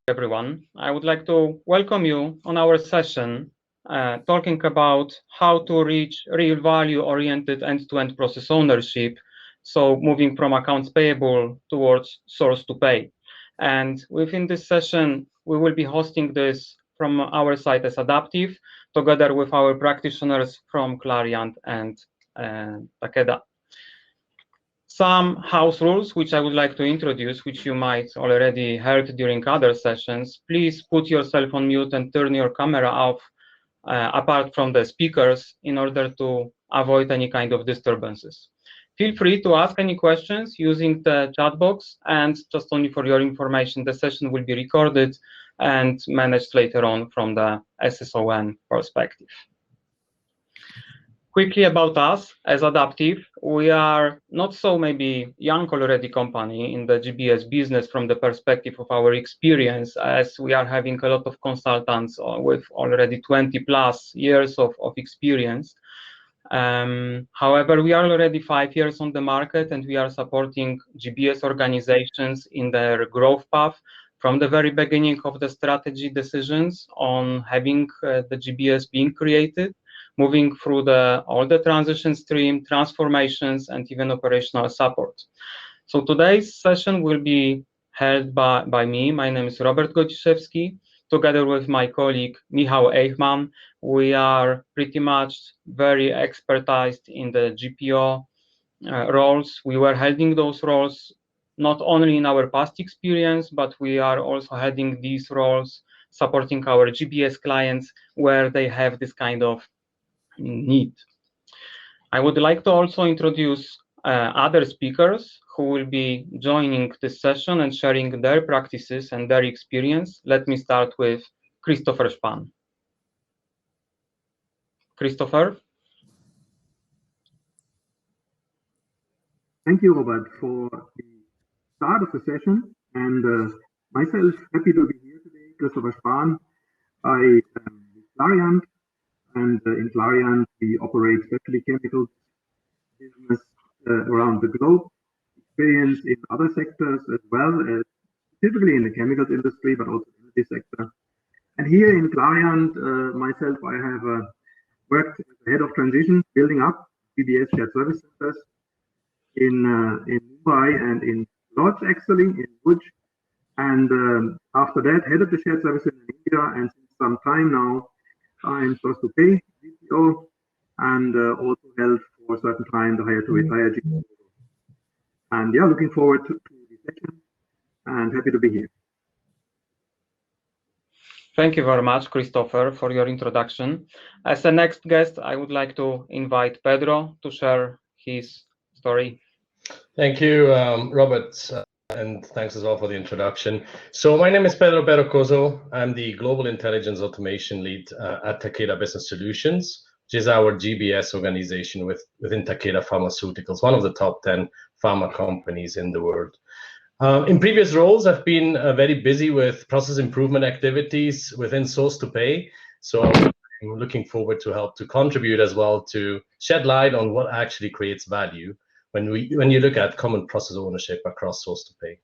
everyone. I would like to welcome you on our session talking about how to reach real value-oriented end-to-end process ownership, so moving from accounts payable towards source to pay. And within this session, we will be hosting this from our side as Adaptive, together with our practitioners from Clariant and Takeda. Some house rules which I would like to introduce, which you might already heard during other sessions. Please put yourself on mute and turn your camera off apart from the speakers in order to avoid any kind of disturbances. Feel free to ask any questions using the chat box, and just only for your information, the session will be recorded and managed later on from the SSON perspective. Quickly about us as Adaptive, we are not so maybe young already company in the GBS business from the perspective of our experience, as we are having a lot of consultants with already 20 plus years of experience. However, we are already 5 years on the market, and we are supporting GBS organizations in their growth path from the very beginning of the strategy decisions on having the GBS being created, moving through all the transition stream, transformations, and even operational support. So today's session will be held by me. My name is Robert Godziszewski, together with my colleague Michał Ejchman. We are pretty much very expertised in the GPO roles. We were holding those roles not only in our past experience, but we are also heading these roles, supporting our GBS clients where they have this kind of need. I would like to also introduce other speakers who will be joining this session and sharing their practices and their experience. Let me start with Christopher Spahn. Christopher? Thank you, Robert, for the start of the session, and myself happy to be here today. Christopher Spahn. I am with Clariant, and in Clariant we operate specialty chemicals business around the globe, experience in other sectors as well, typically in the chemicals industry, but also in the sector. And here in Clariant, myself, I have worked as the head of transition, building up GBS shared service centers in Mumbai and in Lodz, actually, in Bhuj. And after that, head of the shared services in India, and since some time now, I'm supposed to pay GPO, and also held for a certain time the hire to retire GPO. And yeah, looking forward to the session and happy to be here. Thank you very much, Christopher, for your introduction. As the next guest, I would like to invite Pedro to share his story. Thank you, Robert, and thanks as well for the introduction. So my name is Pedro Perocoso. I'm the Global Intelligence Automation Lead at Takeda Business Solutions, which is our GBS organization within Takeda Pharmaceuticals, one of the top 10 pharma companies in the world. In previous roles, I've been very busy with process improvement activities within source to pay. So I'm looking forward to help to contribute as well to shed light on what actually creates value when you look at common process ownership across source to pay.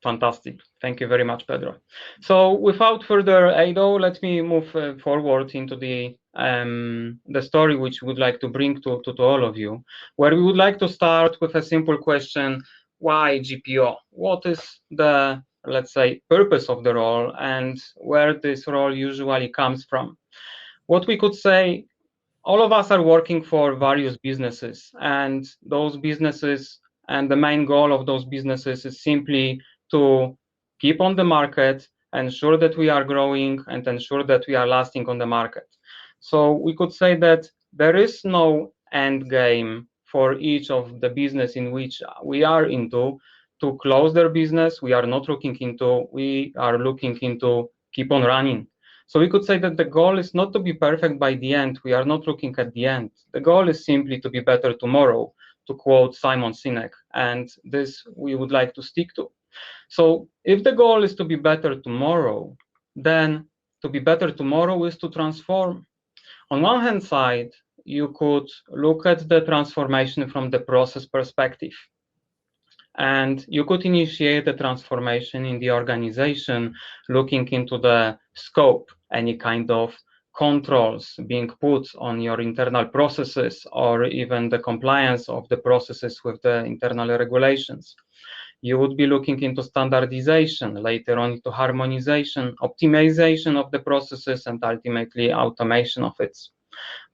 Fantastic. Thank you very much, Pedro. So without further ado, let me move forward into the story which we would like to bring to all of you, where we would like to start with a simple question: why GPO? What is the, let's say, purpose of the role, and where this role usually comes from? What we could say, all of us are working for various businesses, and those businesses, and the main goal of those businesses is simply to keep on the market, ensure that we are growing, and ensure that we are lasting on the market. So we could say that there is no end game for each of the business in which we are into to close their business. We are not looking into, we are looking into keep on running. So we could say that the goal is not to be perfect by the end. We are not looking at the end. The goal is simply to be better tomorrow, to quote Simon Sinek, and this we would like to stick to. So if the goal is to be better tomorrow, then to be better tomorrow is to transform. On one hand side, you could look at the transformation from the process perspective. And you could initiate the transformation in the organization, looking into the scope, any kind of controls being put on your internal processes, or even the compliance of the processes with the internal regulations. You would be looking into standardization, later on into harmonization, optimization of the processes, and ultimately automation of it.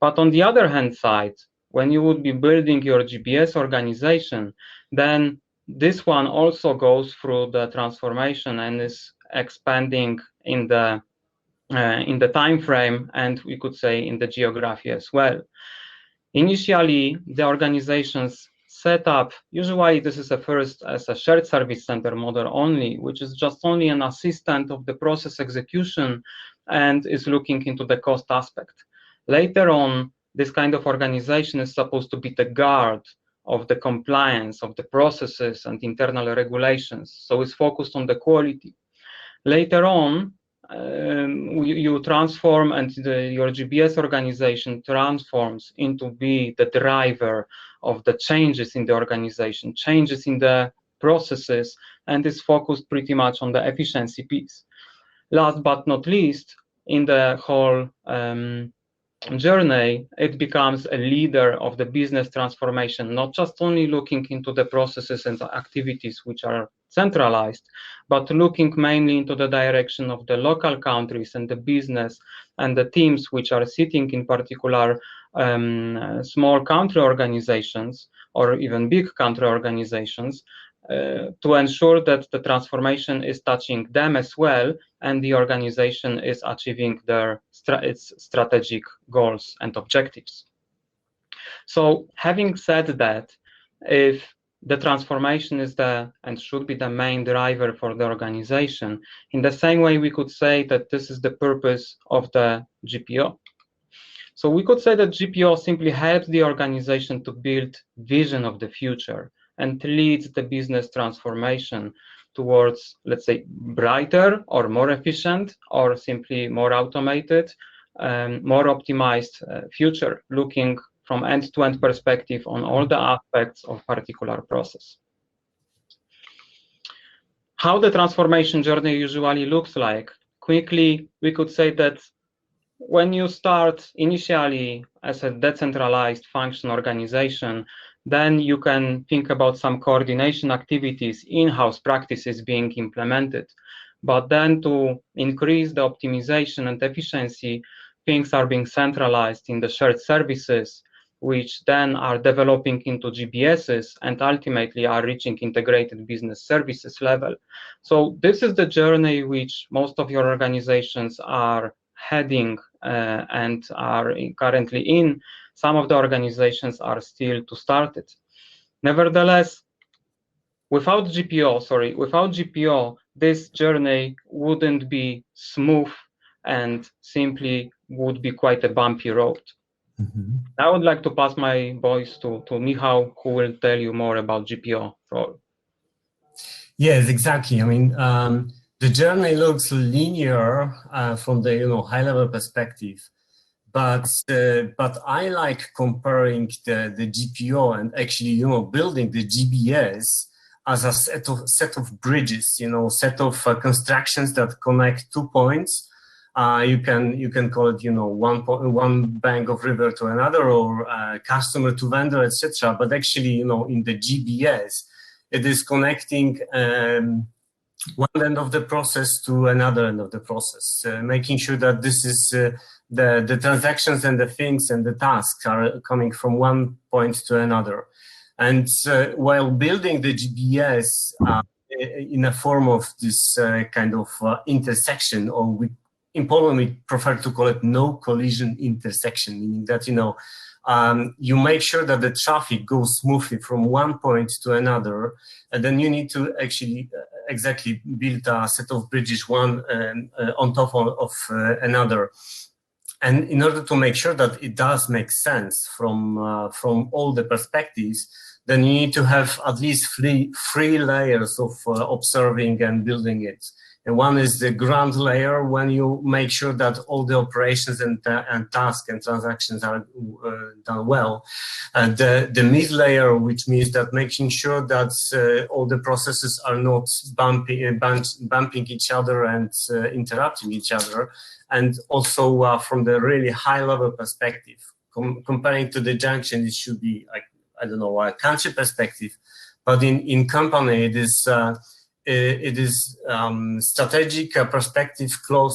But on the other hand side, when you would be building your GBS organization, then this one also goes through the transformation and is expanding in the time frame, and we could say in the geography as well. Initially, the organizations set up, usually this is first as a shared service center model only, which is just only an assistant of the process execution and is looking into the cost aspect. Later on, this kind of organization is supposed to be the guard of the compliance of the processes and internal regulations, so it's focused on the quality. Later on, you transform, and your GBS organization transforms into be the driver of the changes in the organization, changes in the processes, and is focused pretty much on the efficiency piece. Last but not least, in the whole journey, it becomes a leader of the business transformation, not just only looking into the processes and the activities which are centralized, but looking mainly into the direction of the local countries and the business and the teams which are sitting in particular small country organizations or even big country organizations, to ensure that the transformation is touching them as well, and the organization is achieving its strategic goals and objectives. So having said that, if the transformation is and should be the main driver for the organization, in the same way we could say that this is the purpose of the GPO. So we could say that GPO simply helps the organization to build vision of the future and leads the business transformation towards, let's say, brighter or more efficient or simply more automated, more optimized future, looking from end-to-end perspective on all the aspects of particular process. How the transformation journey usually looks like? Quickly, we could say that when you start initially as a decentralized function organization, then you can think about some coordination activities, in-house practices being implemented. But then to increase the optimization and efficiency, things are being centralized in the shared services, which then are developing into GBSs and ultimately are reaching integrated business services level. So this is the journey which most of your organizations are heading and are currently in. Some of the organizations are still to start it. Nevertheless, without GPO, this journey wouldn't be smooth and simply would be quite a bumpy road. Mm-hmm. I would like to pass my voice to Michał, who will tell you more about GPO role. Yes, exactly. I mean, the journey looks linear from the high-level perspective, but I like comparing the GPO and actually building the GBS as a set of bridges, set of constructions that connect 2 points. You can call it one bank of river to another, or customer to vendor, etc. But actually in the GBS, it is connecting one end of the process to another end of the process, making sure that this is the transactions and the things and the tasks are coming from one point to another. And while building the GBS in a form of this kind of intersection, or in Poland we prefer to call it no collision intersection, meaning that you make sure that the traffic goes smoothly from one point to another, and then you need to actually exactly build a set of bridges, one on top of another. And in order to make sure that it does make sense from all the perspectives, then you need to have at least three layers of observing and building it. And one is the ground layer, when you make sure that all the operations and tasks and transactions are done well. And the mid layer, which means that making sure that all the processes are not bumping each other and interrupting each other. And also from the really high level perspective, comparing to the junction, it should be like, I don't know, a country perspective, but in company it is strategic perspective,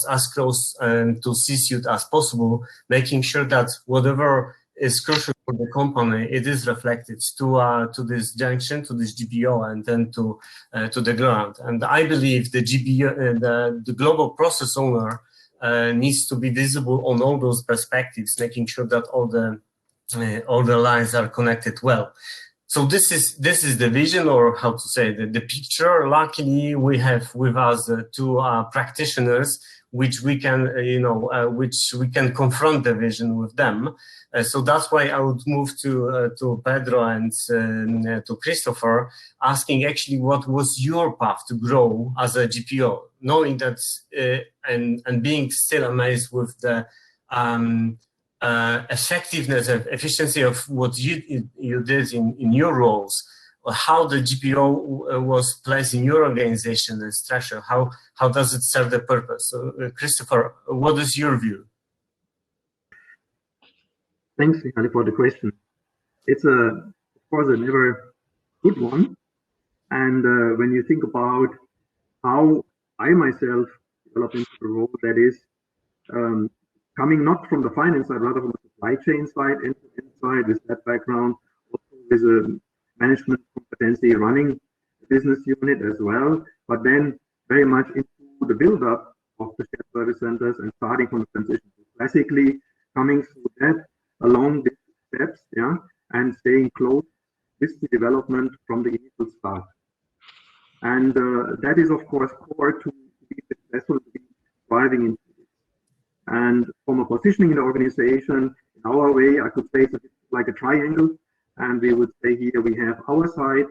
as close to C-suite as possible, making sure that whatever is crucial for the company, it is reflected to this junction, to this GPO, and then to the ground. And I believe the GPO, the global process owner, needs to be visible on all those perspectives, making sure that all the lines are connected well. So this is the vision, or how to say, the picture. Luckily, we have with us two practitioners, which we can confront the vision with them. So that's why I would move to Pedro and to Christopher, asking actually what was your path to grow as a GPO, knowing that and being still amazed with the effectiveness and efficiency of what you did in your roles, or how the GPO was placed in your organization and structure. How does it serve the purpose? So, Christopher, what is your view? Thanks, Michał, for the question. It's of course a never good one. And when you think about how I myself developed into the role, that is coming not from the finance side, rather from the supply chain side, end-to-end side, with that background, also with a management competency running the business unit as well, but then very much into the build-up of the shared service centers and starting from the transition. So classically coming through that along the steps, yeah, and staying close with the development from the initial start. And that is, of course, core to be successful, to be thriving into this. And from a positioning in the organization, in our way, I could say it's a bit like a triangle. And we would say here we have our side,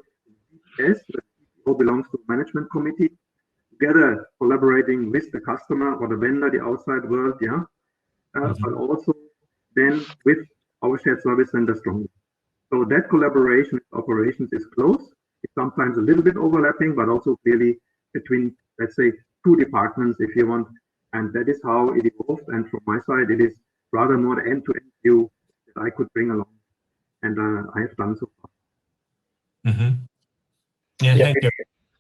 yes, the CPO belongs to the management committee, together collaborating with the customer or the vendor, the outside world, yeah, but also then with our shared service center strongly. So that collaboration with operations is close. It's sometimes a little bit overlapping, but also clearly between, let's say, two departments, if you want. And that is how it evolved. And from my side, it is rather more the end-to-end view that I could bring along. And I have done so far. Yeah, thank you.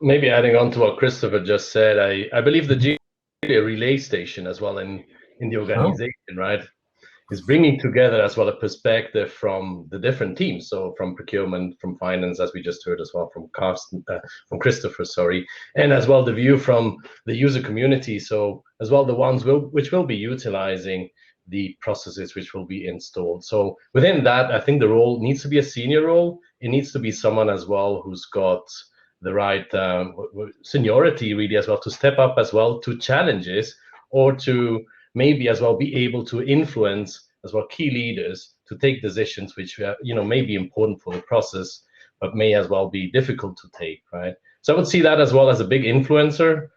Maybe adding on to what Christopher just said, I believe the G a relay station as well in the organization, right? Is bringing together as well a perspective from the different teams. So from procurement, from finance, as we just heard as well, from Christopher, sorry, and as well the view from the user community. So as well the ones which will be utilizing the processes which will be installed. So within that, I think the role needs to be a senior role. It needs to be someone as well who's got the right seniority really as well to step up as well to challenges, or to maybe as well be able to influence as well key leaders to take decisions which may be important for the process, but may as well be difficult to take, right? So I would see that as well as a big influencer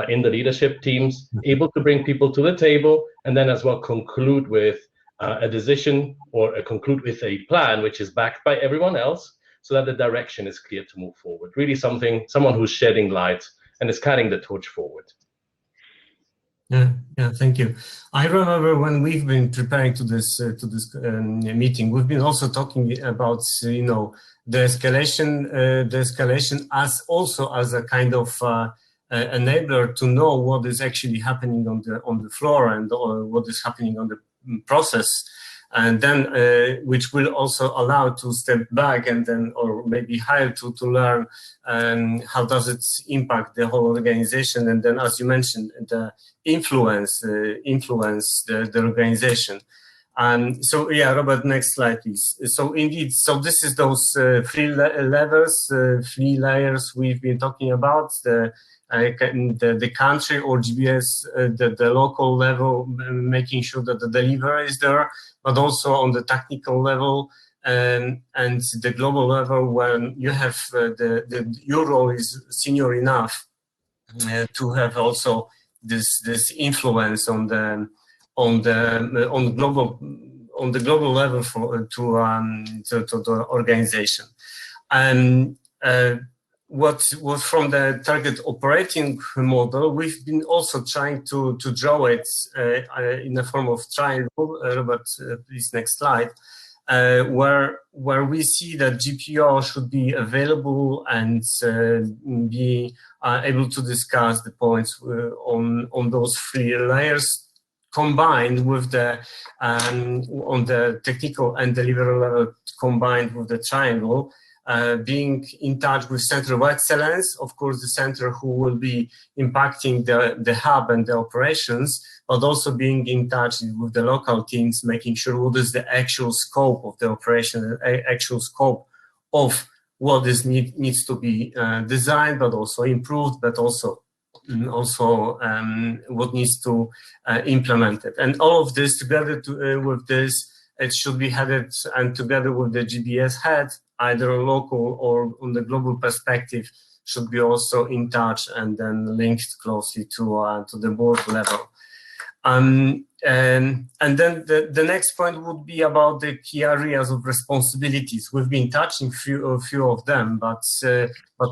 in the leadership teams, able to bring people to the table, and then as well conclude with a decision or conclude with a plan which is backed by everyone else, so that the direction is clear to move forward. Really someone who's shedding light and is carrying the torch forward. Yeah, thank you. I remember when we've been preparing to this meeting, we've been also talking about the escalation as also as a kind of enabler to know what is actually happening on the floor and what is happening on the process, and then which will also allow to step back and then, or maybe higher, to learn how does it impact the whole organization, and then, as you mentioned, the influence the organization. So yeah, Robert, next slide, please. So indeed, so this is those three levels, three layers we've been talking about: the country or GBS, the local level, making sure that the delivery is there, but also on the technical level, and the global level, when you have your role is senior enough to have also this influence on the global level to the organization. And what from the target operating model, we've been also trying to draw it in the form of triangle. Robert, please, next slide. Where we see that GPO should be available and be able to discuss the points on those 3 layers, combined with the on the technical and delivery level, combined with the triangle, being in touch with Center of Excellence, of course, the center who will be impacting the hub and the operations, but also being in touch with the local teams, making sure what is the actual scope of the operation, the actual scope of what is needs to be designed, but also improved, but also what needs to implement it. And all of this together with this, it should be headed and together with the GBS head, either local or on the global perspective, should be also in touch and then linked closely to the board level. And then the next point would be about the key areas of responsibilities. We've been touching a few of them, but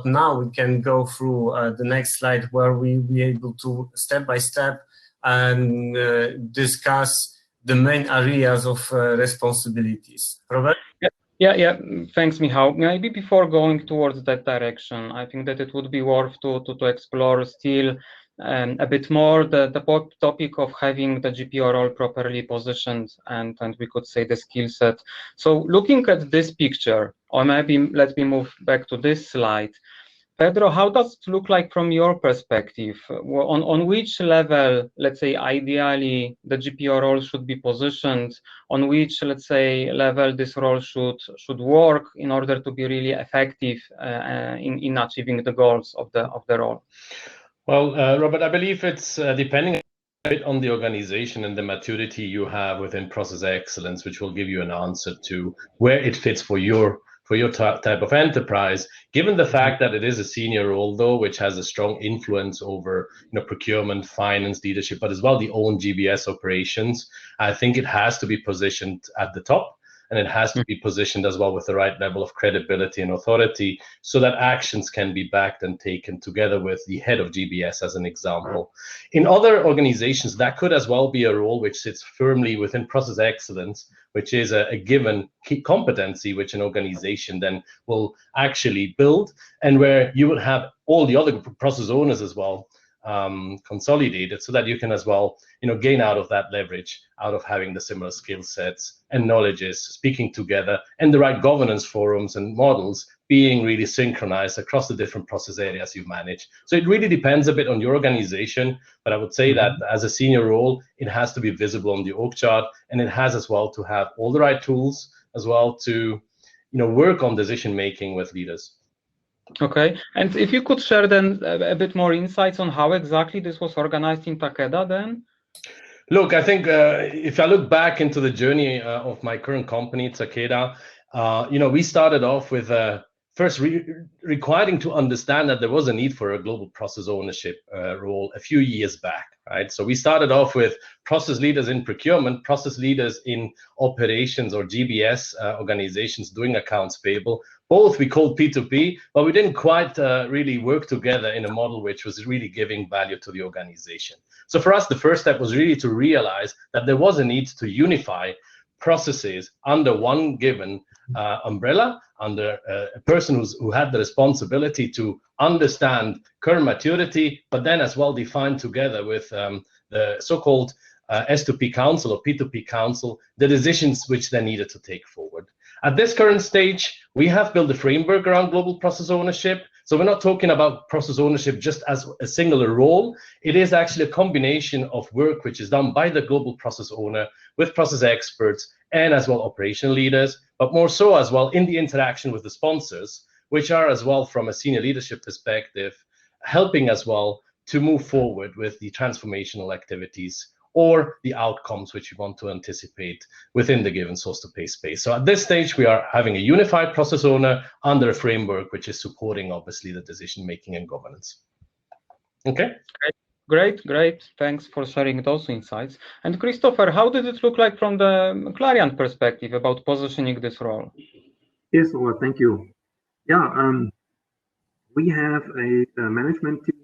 now we can go through the next slide where we be able to step by step and discuss the main areas of responsibilities. Robert? Yeah. Thanks, Michał. Maybe before going towards that direction, I think that it would be worth to explore still a bit more the topic of having the GPO role properly positioned and we could say the skill set. So looking at this picture, or maybe let me move back to this slide. Pedro, how does it look like from your perspective? On which level, let's say, ideally, the GPO role should be positioned? On which, let's say, level this role should work in order to be really effective in achieving the goals of the role? Well, Robert, I believe it's depending a bit on the organization and the maturity you have within process excellence, which will give you an answer to where it fits for your type of enterprise, given the fact that it is a senior role, though, which has a strong influence over procurement, finance, leadership, but as well the own GBS operations. I think it has to be positioned at the top, and it has to be positioned as well with the right level of credibility and authority so that actions can be backed and taken together with the head of GBS, as an example. In other organizations, that could as well be a role which sits firmly within process excellence, which is a given key competency which an organization then will actually build, and where you will have all the other process owners as well consolidated, so that you can as well gain out of that leverage, out of having the similar skill sets and knowledges speaking together, and the right governance forums and models being really synchronized across the different process areas you manage. So it really depends a bit on your organization, but I would say that as a senior role, it has to be visible on the org chart, and it has as well to have all the right tools as well to work on decision making with leaders. Okay, and if you could share then a bit more insights on how exactly this was organized in Takeda then? Look, I think if I look back into the journey of my current company, Takeda, we started off with first requiring to understand that there was a need for a global process ownership role a few years back, right? So we started off with process leaders in procurement, process leaders in operations or GBS organizations doing accounts payable. Both we called P2P, but we didn't quite really work together in a model which was really giving value to the organization. So for us, the first step was really to realize that there was a need to unify processes under one given umbrella, under a person who had the responsibility to understand current maturity, but then as well define together with the so-called S2P council or P2P council, the decisions which they needed to take forward. At this current stage, we have built a framework around global process ownership. So we're not talking about process ownership just as a singular role. It is actually a combination of work which is done by the global process owner with process experts and as well operational leaders, but more so as well in the interaction with the sponsors, which are as well from a senior leadership perspective, helping as well to move forward with the transformational activities or the outcomes which we want to anticipate within the given source to pay space. So at this stage, we are having a unified process owner under a framework which is supporting, obviously, the decision making and governance. Okay. Great. Thanks for sharing those insights. And Christopher, how did it look like from the Clariant perspective about positioning this role? Yes, well, thank you. Yeah, we have a management team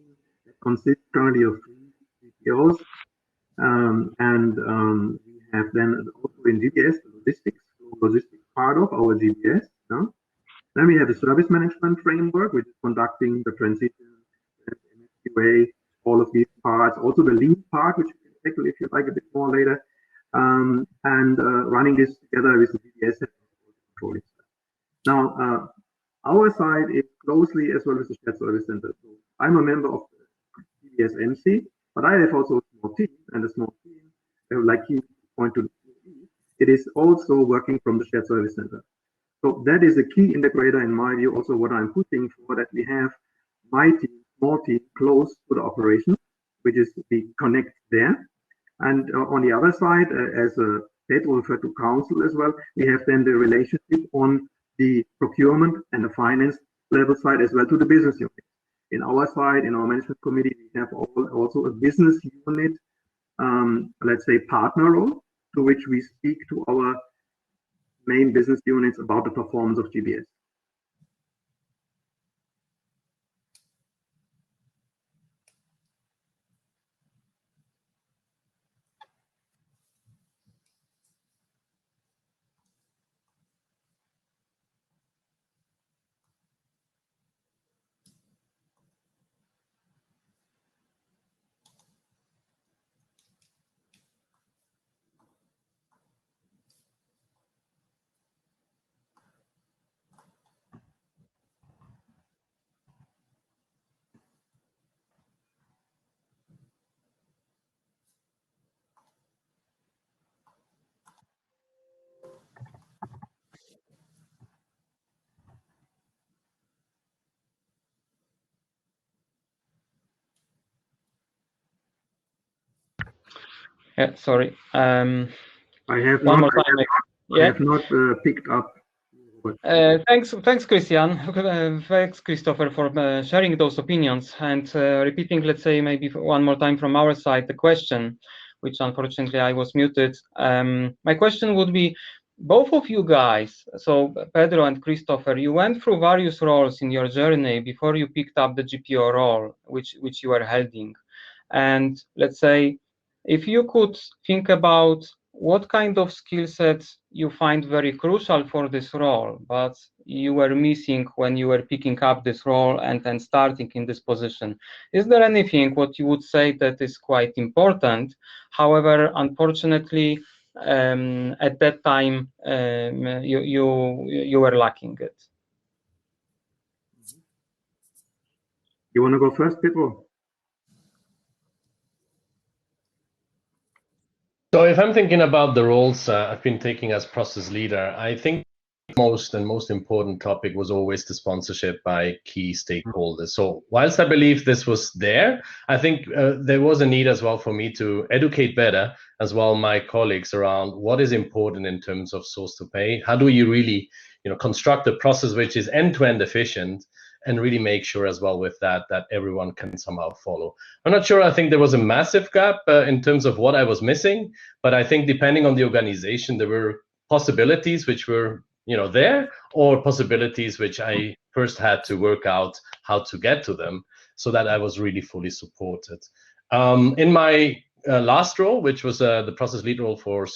that consists currently of 3 CPOs, and we have then also in GBS the logistics part of our GBS. No? Then we have a service management framework, which is conducting the transition, MSQA, all of these parts, also the lead part, which you can tackle if you like a bit more later, and running this together with the GBS controlling. Now, our side is closely as well as the shared service center. So I'm a member of the GBS MC, but I have also a small team, and a small team, like you point to, it is also working from the shared service center. So that is a key integrator in my view, also what I'm pushing for, that we have my team, small team, close to the operation, which is the connect there. And on the other side, as Pedro referred to council as well, we have then the relationship on the procurement and the finance level side as well to the business unit. In our side, in our management committee, we have also a business unit, let's say partner role, to which we speak to our main business units about the performance of GBS. Yeah, sorry. I have one not, more time. I have not picked up. Thanks, Christian. Thanks, Christopher, for sharing those opinions and repeating, let's say, maybe one more time from our side, the question, which unfortunately I was muted. My question would be, both of you guys, so Pedro and Christopher, you went through various roles in your journey before you picked up the GPO role, which you were holding. And let's say, if you could think about what kind of skill sets you find very crucial for this role, but you were missing when you were picking up this role and starting in this position. Is there anything what you would say that is quite important? However, unfortunately, at that time, you were lacking it. You want to go first, Pedro? So if I'm thinking about the roles I've been taking as process leader, I think the most important topic was always the sponsorship by key stakeholders. So whilst I believe this was there, I think there was a need as well for me to educate better as well my colleagues around what is important in terms of source to pay. How do you really construct a process which is end-to-end efficient, and really make sure as well with that everyone can somehow follow. I'm not sure, I think there was a massive gap in terms of what I was missing, but I think depending on the organization, there were possibilities which were there, or possibilities which I first had to work out how to get to them, so that I was really fully supported. In my last role, which was the process lead role for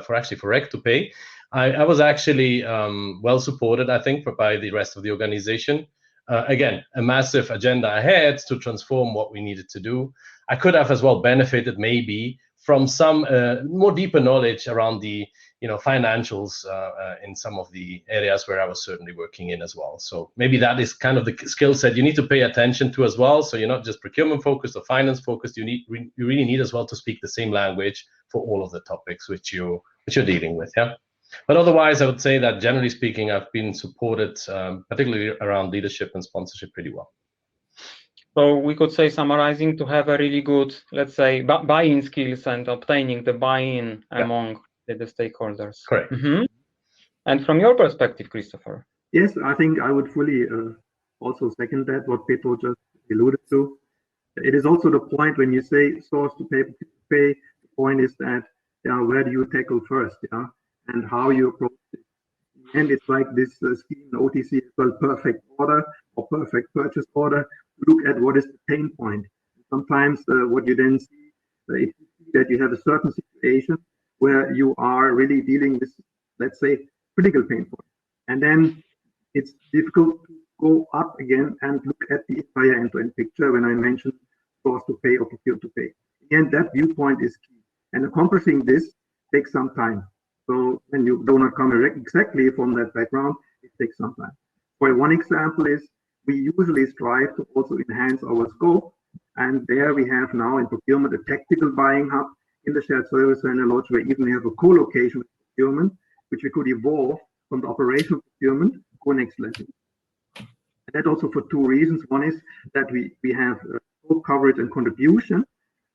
Rec to Pay, I was actually well supported, I think, by the rest of the organization. Again, a massive agenda ahead to transform what we needed to do. I could have as well benefited maybe from some more deeper knowledge around the financials in some of the areas where I was certainly working in as well. So maybe that is kind of the skill set you need to pay attention to as well. So you're not just procurement focused or finance focused. You really need as well to speak the same language for all of the topics which you're dealing with. Yeah. But otherwise, I would say that generally speaking, I've been supported, particularly around leadership and sponsorship, pretty well. So we could say, summarizing, to have a really good, let's say, buy-in skills and obtaining the buy-in among the stakeholders. Correct. And from your perspective, Christopher? Yes, I think I would fully also second that, what Pedro just alluded to. It is also the point when you say source to pay, the point is that, where do you tackle first, and how you approach it. And it's like this scheme in OTC as well, perfect order or perfect purchase order. Look at what is the pain point. Sometimes what you then see is that you have a certain situation where you are really dealing with, let's say, critical pain point. And then it's difficult to go up again and look at the entire end-to-end picture when I mentioned source to pay or procure to pay. Again, that viewpoint is key. And accomplishing this takes some time. So when you do not come exactly from that background, it takes some time. For one example is we usually strive to also enhance our scope. And there we have now in procurement a tactical buying hub in the shared service center lodge, where even we have a co-location with procurement, which we could evolve from the operational procurement to next level. And that also for two reasons. One is that we have scope coverage and contribution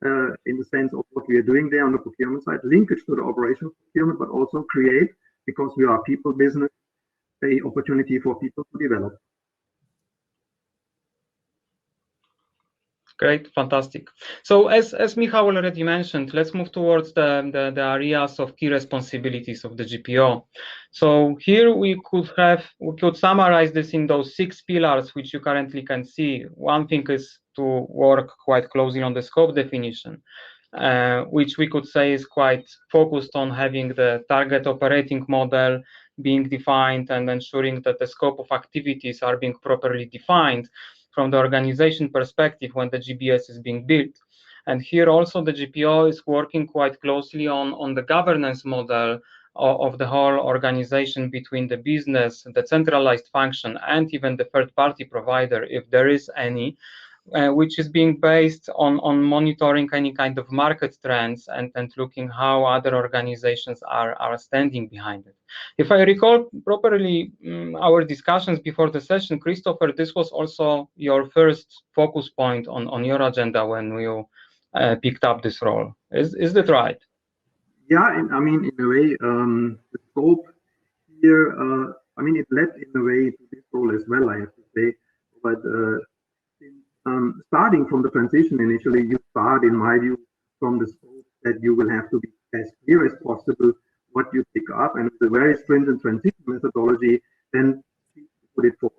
in the sense of what we are doing there on the procurement side, linkage to the operational procurement, but also create, because we are a people business, a opportunity for people to develop. Great, fantastic. So as Michał already mentioned, let's move towards the areas of key responsibilities of the GPO. So here we could summarize this in those 6 pillars which you currently can see. One thing is to work quite closely on the scope definition, which we could say is quite focused on having the target operating model being defined and ensuring that the scope of activities are being properly defined from the organization perspective when the GBS is being built. And here also the GPO is working quite closely on the governance model of the whole organization between the business, the centralized function, and even the third-party provider, if there is any, which is being based on monitoring any kind of market trends and looking how other organizations are standing behind it. If I recall properly our discussions before the session, Christopher, this was also your first focus point on your agenda when you picked up this role. Is that right? Yeah, I mean, in a way, the scope here, I mean, it led in a way to this role as well, I have to say, but starting from the transition initially, you start, in my view, from the scope that you will have to be as clear as possible what you pick up, and with a very stringent transition methodology, then put it forward.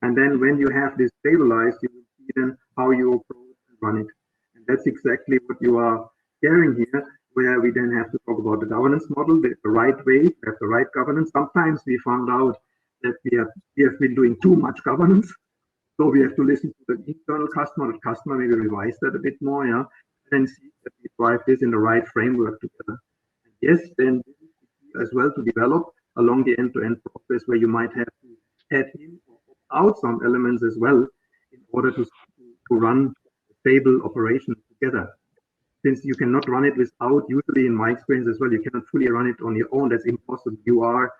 And then when you have this stabilized, you will see then how you approach and run it. And that's exactly what you are sharing here, where we then have to talk about the governance model, the right way, have the right governance. Sometimes we found out that we have been doing too much governance. So we have to listen to the internal customer, maybe revise that a bit more, and then see that we drive this in the right framework together. And yes, then as well to develop along the end-to-end process where you might have to add in or out some elements as well in order to run a stable operation together. Since you cannot run it without, usually in my experience as well, you cannot fully run it on your own. That's impossible. You are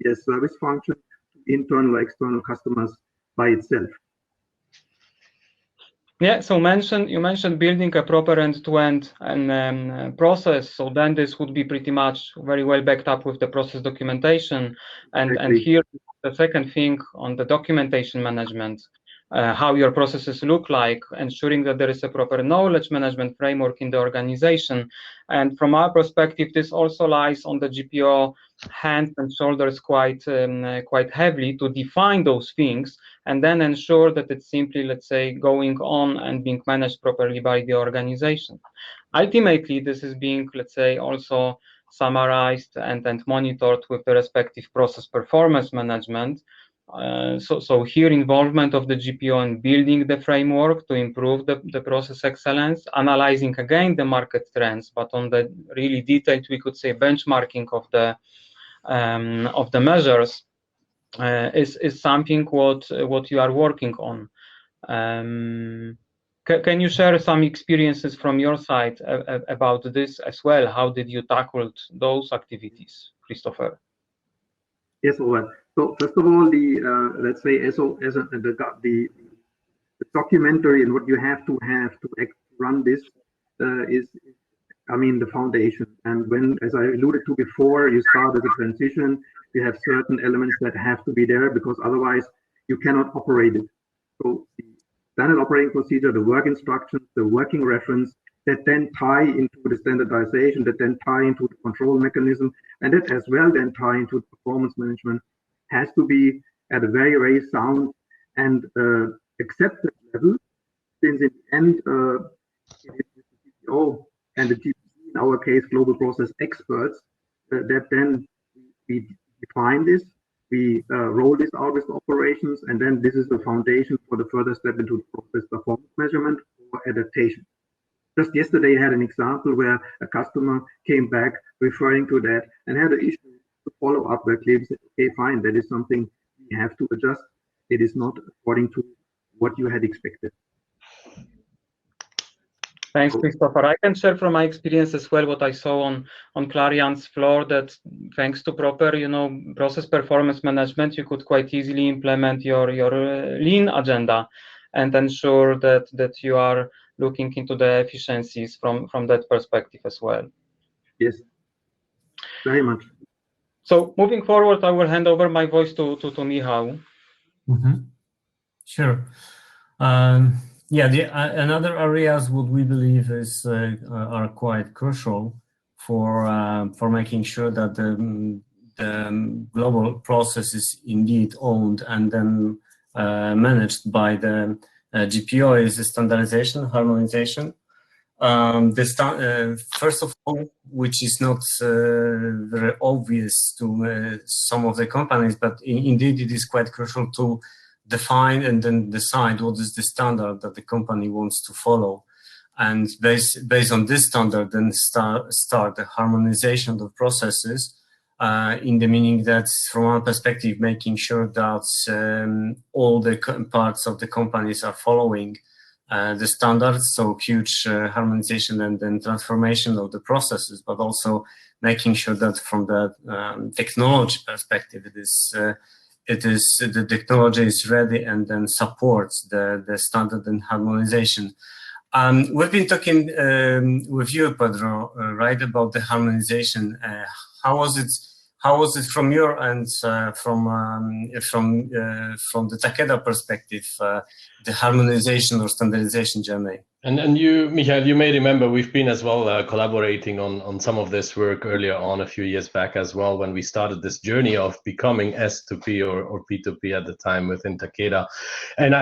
a service function to internal or external customers by itself. Yeah, so you mentioned building a proper end-to-end process. So then this would be pretty much very well backed up with the process documentation. And here, the second thing on the documentation management, how your processes look like, ensuring that there is a proper knowledge management framework in the organization. And from our perspective, this also lies on the GPO hands and shoulders quite heavily to define those things and then ensure that it's simply, let's say, going on and being managed properly by the organization. Ultimately, this is being, let's say, also summarized and monitored with the respective process performance management. So here, involvement of the GPO in building the framework to improve the process excellence, analyzing again the market trends, but on the really detailed, we could say, benchmarking of the measures is something what you are working on. Can you share some experiences from your side about this as well? How did you tackle those activities, Christopher? Yes, Robert. So first of all, let's say the documentary and what you have to run this is, I mean, the foundation. And when, as I alluded to before, you start as a transition, you have certain elements that have to be there because otherwise you cannot operate it. So the standard operating procedure, the work instructions, the working reference, that then tie into the standardization, that then tie into the control mechanism, and that as well then tie into the performance management, has to be at a very, very sound and accepted level, since in the end, it is the CTO and the GPC, in our case, global process experts, that then we define this, we roll this out with operations, and then this is the foundation for the further step into the process performance measurement or adaptation. Just yesterday, I had an example where a customer came back referring to that and had an issue to follow up where claims said, okay, fine, that is something we have to adjust. It is not according to what you had expected. Thanks, Christopher. I can share from my experience as well what I saw on Clariant's floor, that thanks to proper, process performance management, you could quite easily implement your lean agenda and ensure that you are looking into the efficiencies from that perspective as well. Yes, very much. So moving forward, I will hand over my voice to Michał. Mm-hmm. Sure. Another areas what we believe is are quite crucial for making sure that the global process is indeed owned and then managed by the GPO is the standardization, harmonization. First of all, which is not very obvious to some of the companies, but indeed it is quite crucial to define and then decide what is the standard that the company wants to follow. And based on this standard, then start the harmonization of processes, in the meaning that from our perspective, making sure that all the parts of the companies are following the standards, so huge harmonization and then transformation of the processes, but also making sure that from the technology perspective, the technology is ready and then supports the standard and harmonization. We've been talking with you, Pedro, right, about the harmonization. How was it from your end, from the Takeda perspective, the harmonization or standardization journey? And you, Michał, you may remember we've been as well collaborating on some of this work earlier on a few years back as well, when we started this journey of becoming S2P or P2P at the time within Takeda. And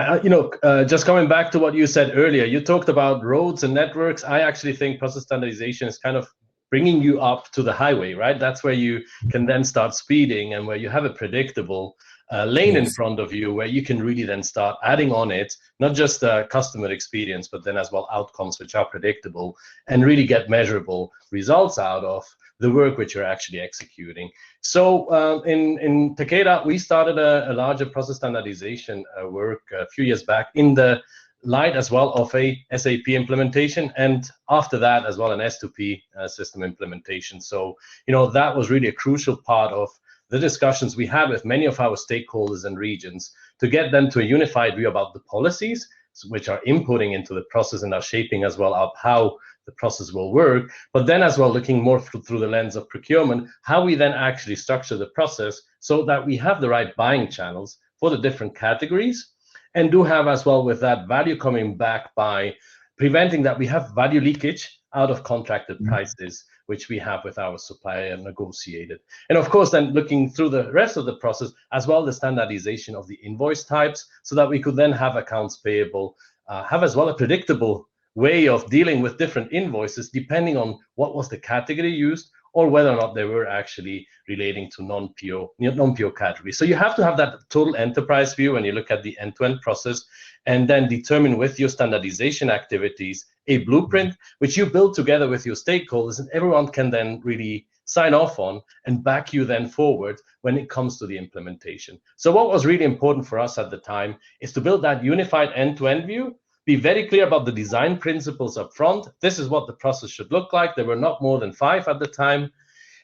just coming back to what you said earlier, you talked about roads and networks. I actually think process standardization is kind of bringing you up to the highway, right? That's where you can then start speeding and where you have a predictable lane in front of you where you can really then start adding on it, not just customer experience, but then as well outcomes which are predictable and really get measurable results out of the work which you're actually executing. So in Takeda, we started a larger process standardization work a few years back in the light as well of a SAP implementation, and after that as well an S2P system implementation. So, that was really a crucial part of the discussions we had with many of our stakeholders and regions to get them to a unified view about the policies which are inputting into the process and are shaping as well up how the process will work, but then as well looking more through the lens of procurement, how we then actually structure the process so that we have the right buying channels for the different categories, and do have as well with that value coming back by preventing that we have value leakage out of contracted prices, which we have with our supplier negotiated. And of course, then looking through the rest of the process as well, the standardization of the invoice types, so that we could then have accounts payable, have as well a predictable way of dealing with different invoices, depending on what was the category used or whether or not they were actually relating to non-PO categories. So you have to have that total enterprise view when you look at the end-to-end process, and then determine with your standardization activities a blueprint which you build together with your stakeholders, and everyone can then really sign off on and back you then forward when it comes to the implementation. So what was really important for us at the time is to build that unified end-to-end view, be very clear about the design principles up front. This is what the process should look like. There were not more than 5 at the time.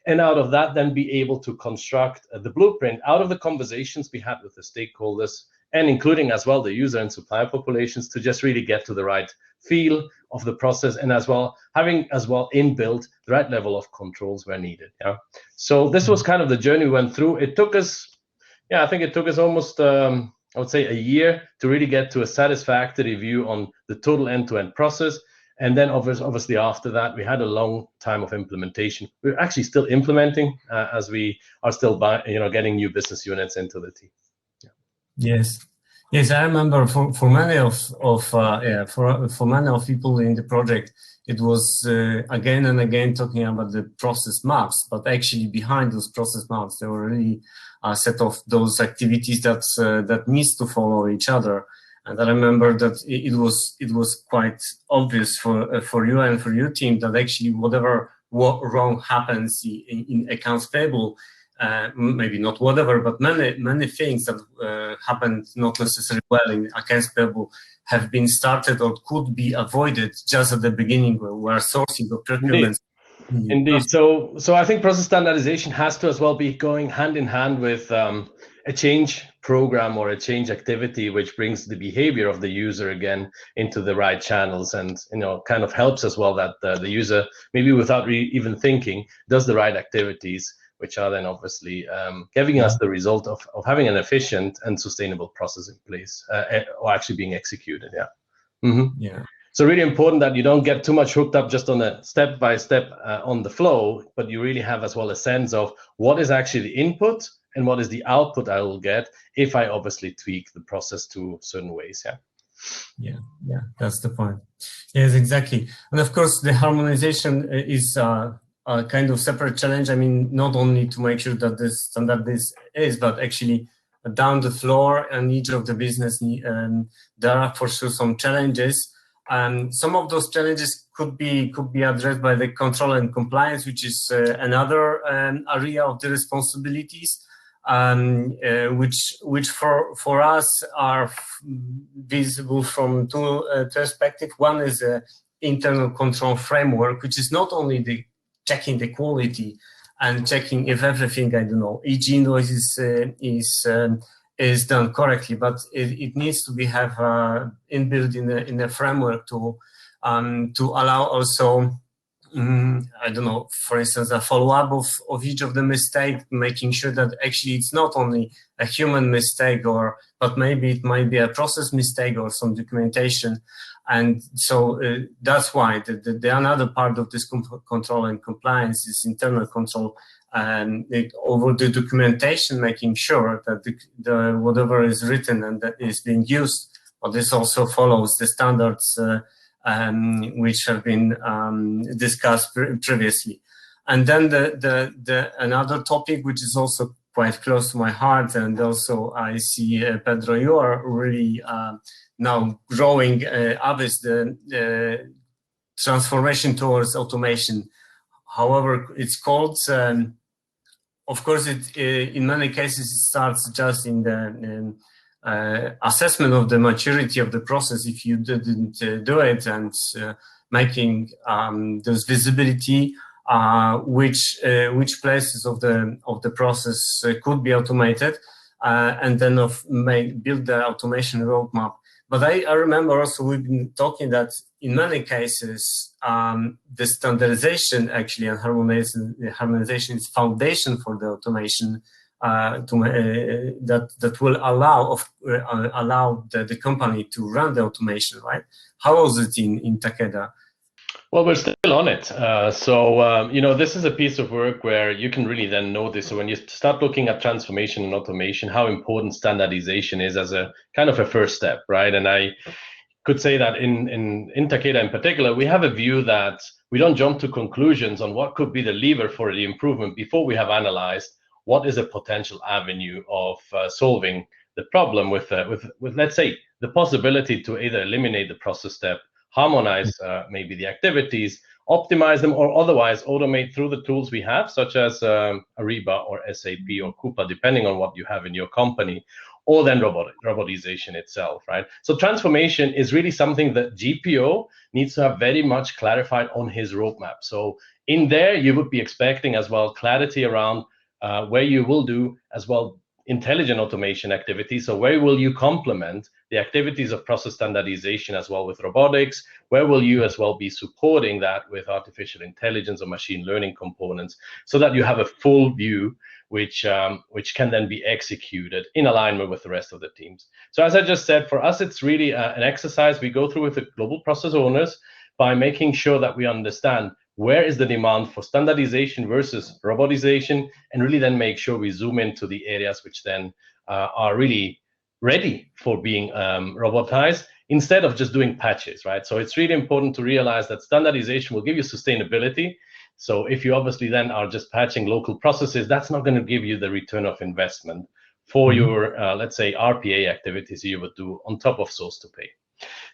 And out of that, then be able to construct the blueprint out of the conversations we had with the stakeholders and including as well the user and supplier populations to just really get to the right feel of the process, and as well having as well inbuilt the right level of controls where needed. Yeah. So this was kind of the journey we went through. It took us, yeah, I think it took us almost, I would say, a year to really get to a satisfactory view on the total end-to-end process. And then obviously after that, we had a long time of implementation. We're actually still implementing as we are still getting new business units into the team. Yeah. Yes, I remember for many for many of people in the project, it was again and again talking about the process maps, but actually behind those process maps, there were really a set of those activities that needs to follow each other. And I remember that it was quite obvious for you and for your team that actually whatever wrong happens in accounts payable, maybe not whatever, but many things that happened not necessarily well in accounts payable have been started or could be avoided just at the beginning where sourcing or procurement. Indeed. So I think process standardization has to as well be going hand in hand with a change program or a change activity, which brings the behavior of the user again into the right channels, and kind of helps as well that the user, maybe without even thinking, does the right activities, which are then obviously giving us the result of having an efficient and sustainable process in place or actually being executed. Yeah. Mm-hmm. Yeah. So really important that you don't get too much hooked up just on a step-by-step on the flow, but you really have as well a sense of what is actually the input and what is the output I will get if I obviously tweak the process to certain ways. Yeah, that's the point. Yes, exactly. And of course, the harmonization is a kind of separate challenge. I mean, not only to make sure that this standard is, but actually down the floor and each of the business, there are for sure some challenges. Some of those challenges could be addressed by the control and compliance, which is another area of the responsibilities, which for us are visible from two perspectives. One is the internal control framework, which is not only the checking the quality and checking if everything, I don't know, each invoice is done correctly, but it needs to be inbuilt in the framework to allow also, I don't know, for instance, a follow-up of each of the mistakes, making sure that actually it's not only a human mistake, but maybe it might be a process mistake or some documentation. And so that's why the another part of this control and compliance is internal control, and over the documentation, making sure that the whatever is written and that is being used, but this also follows the standards which have been discussed previously. And then the another topic which is also quite close to my heart, and also I see Pedro, you are really now growing up is the transformation towards automation. However, it's called. Of course, in many cases it starts just in the assessment of the maturity of the process if you didn't do it, and making this visibility which places of the process could be automated, and then build the automation roadmap. But I remember also we've been talking that in many cases the standardization actually and harmonization is foundation for the automation that will allow the company to run the automation, right? How was it in Takeda? Well, we're still on it. So this is a piece of work where you can really then notice. So when you start looking at transformation and automation, how important standardization is as a kind of a first step, right? And I could say that in Takeda in particular, we have a view that we don't jump to conclusions on what could be the lever for the improvement before we have analyzed what is a potential avenue of solving the problem with let's say the possibility to either eliminate the process step, harmonize maybe the activities, optimize them, or otherwise automate through the tools we have, such as Ariba or SAP or Coupa, depending on what you have in your company, or then robotization itself, right? So transformation is really something that GPO needs to have very much clarified on his roadmap. So in there, you would be expecting as well clarity around where you will do as well intelligent automation activities. So where will you complement the activities of process standardization as well with robotics? Where will you as well be supporting that with artificial intelligence or machine learning components, so that you have a full view which can then be executed in alignment with the rest of the teams. So as I just said, for us, it's really an exercise we go through with the global process owners by making sure that we understand where is the demand for standardization versus robotization, and really then make sure we zoom into the areas which then are really ready for being robotized, instead of just doing patches, right? So it's really important to realize that standardization will give you sustainability. So if you obviously then are just patching local processes, that's not going to give you the return of investment for your, let's say, RPA activities you would do on top of source to pay.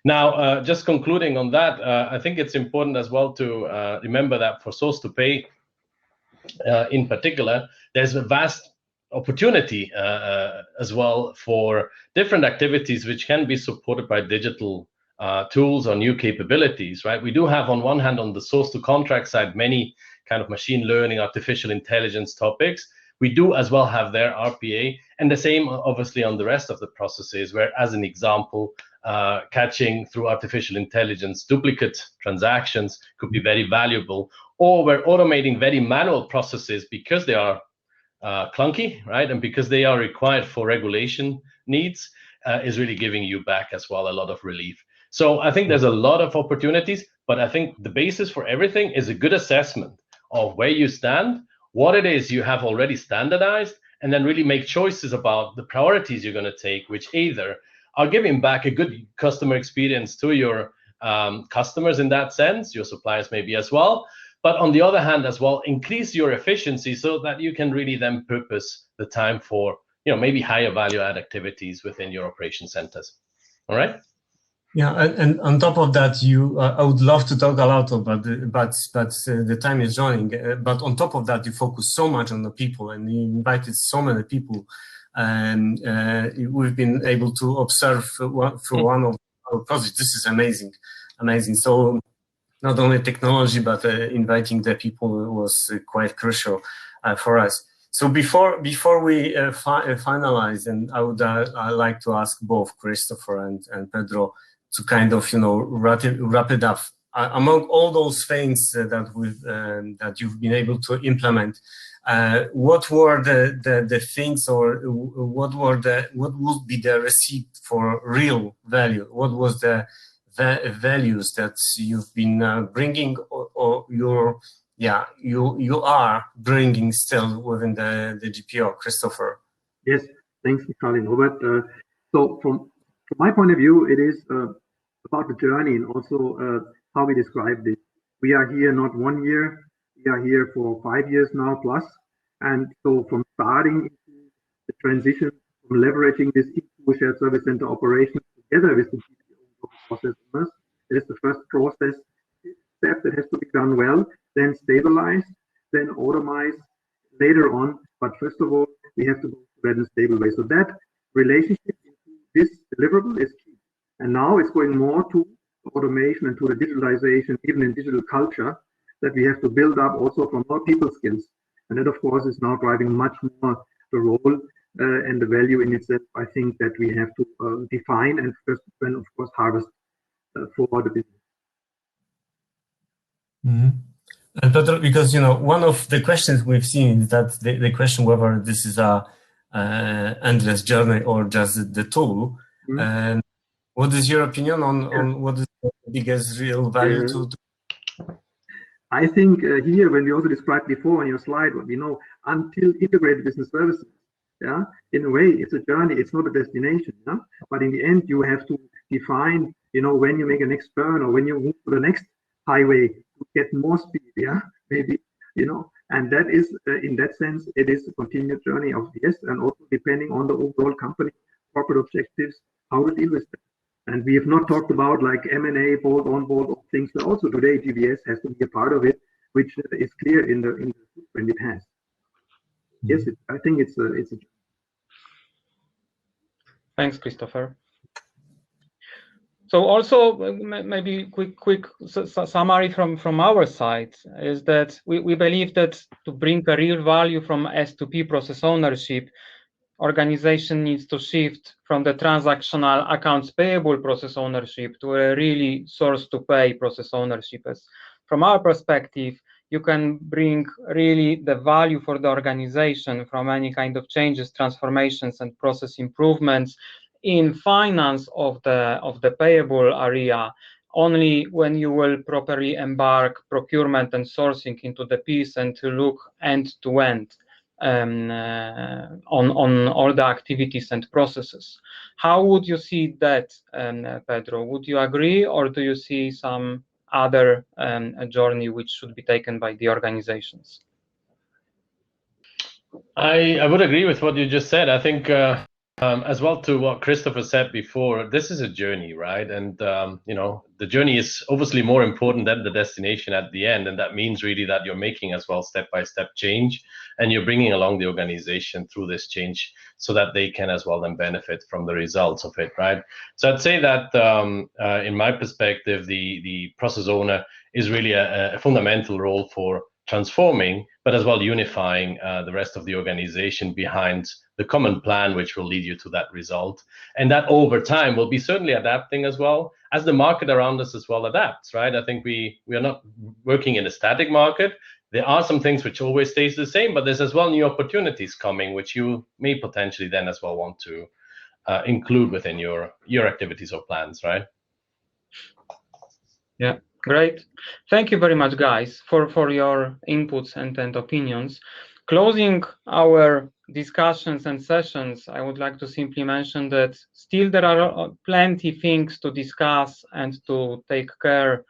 Now, just concluding on that, I think it's important as well to remember that for source to pay, in particular, there's a vast opportunity as well for different activities which can be supported by digital tools or new capabilities, right? We do have, on one hand, on the source to contract side, many kind of machine learning, artificial intelligence topics. We do as well have their RPA, and the same obviously on the rest of the processes, where, as an example, catching through artificial intelligence duplicate transactions could be very valuable, or we're automating very manual processes because they are clunky, right? And because they are required for regulation needs, is really giving you back as well a lot of relief. So I think there's a lot of opportunities, but I think the basis for everything is a good assessment of where you stand, what it is you have already standardized, and then really make choices about the priorities you're going to take, which either are giving back a good customer experience to your customers in that sense, your suppliers maybe as well, but on the other hand as well, increase your efficiency so that you can really then purpose the time for, maybe higher value add activities within your operation centers. All right? Yeah, and on top of that, I would love to talk a lot about but the time is running. But on top of that, you focus so much on the people, and you invited so many people, and we've been able to observe through one of our projects. This is amazing. So not only technology, but inviting the people was quite crucial for us. So before we finalize, and I'd like to ask both Christopher and Pedro to kind of wrap it up. Among all those things that you've been able to implement, what were the things, or what would be the receipt for real value? What was the values that you've been bringing, or you are bringing still within the GPO, Christopher? Yes, thanks, Michał and Robert. So from my point of view, it is about the journey, and also how we describe this. We are here not 1 year, we are here for 5 years now plus. And so from starting into the transition, from leveraging this into shared service center operation together with the GPO process owners, it is the first process step that has to be done well, then stabilize, then automate later on. But first of all, we have to go to that in a stable way. So that relationship into this deliverable is key. And now it's going more to automation and to the digitalization, even in digital culture, that we have to build up also from our people skills. And that, of course, is now driving much more the role and the value in itself, I think, that we have to define and first then, of course, harvest for the business. Mm-hmm. And Pedro, because one of the questions we've seen is that the question whether this is a endless journey or just the tool. Mm-hmm. And what is your opinion on what is the biggest real value to? I think here, when we also described before on your slide, until integrated business services, in a way, it's a journey. It's not a destination, but in the end, you have to define, when you make a next turn or when you move to the next highway to get more speed, maybe, and that is, in that sense, it is a continued journey of yes, and also depending on the overall company corporate objectives, how to deal with them. And we have not talked about like M&A, bolt-on things, but also today GBS has to be a part of it, which is clear in the footprint it has. Yes, I think it's a. Thanks, Christopher. So also maybe quick summary from our side is that we believe that to bring a real value from S2P process ownership, organization needs to shift from the transactional accounts payable process ownership to a really source to pay process ownership. As from our perspective, you can bring really the value for the organization from any kind of changes, transformations, and process improvements in finance of the payable area only when you will properly embark procurement and sourcing into the piece and to look end to end on all the activities and processes. How would you see that, Pedro? Would you agree, or do you see some other journey which should be taken by the organizations? I would agree with what you just said. I think as well to what Christopher said before, this is a journey, right? And you know, the journey is obviously more important than the destination at the end, and that means really that you're making as well step-by-step change, and you're bringing along the organization through this change so that they can as well then benefit from the results of it, right? So I'd say that in my perspective, the process owner is really a fundamental role for transforming, but as well unifying the rest of the organization behind the common plan, which will lead you to that result. And that over time will be certainly adapting as well as the market around us as well adapts, right? I think we are not working in a static market. There are some things which always stays the same, but there's as well new opportunities coming, which you may potentially then as well want to include within your activities or plans, right? Yeah. Great. Thank you very much, guys, for your inputs and opinions. Closing our discussions and sessions, I would like to simply mention that still there are plenty things to discuss and to take care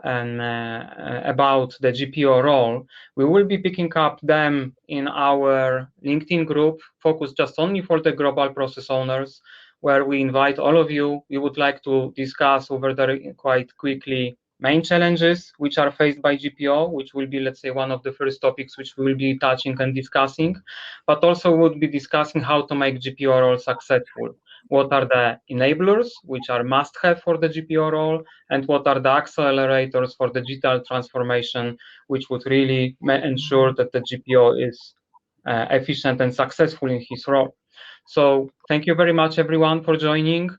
about the GPO role. We will be picking up them in our LinkedIn group, focused just only for the global process owners, where we invite all of you. We would like to discuss over there quite quickly main challenges which are faced by GPO, which will be, let's say, one of the first topics which we will be touching and discussing, but also we'll be discussing how to make GPO role successful. What are the enablers which are must-have for the GPO role, and what are the accelerators for the digital transformation, which would really ensure that the GPO is efficient and successful in his role. So thank you very much, everyone, for joining.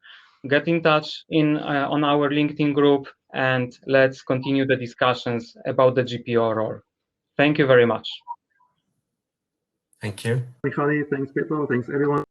Get in touch on our LinkedIn group, and let's continue the discussions about the GPO role. Thank you very much. Thank you. Michał, thanks, Pedro. Thanks, everyone.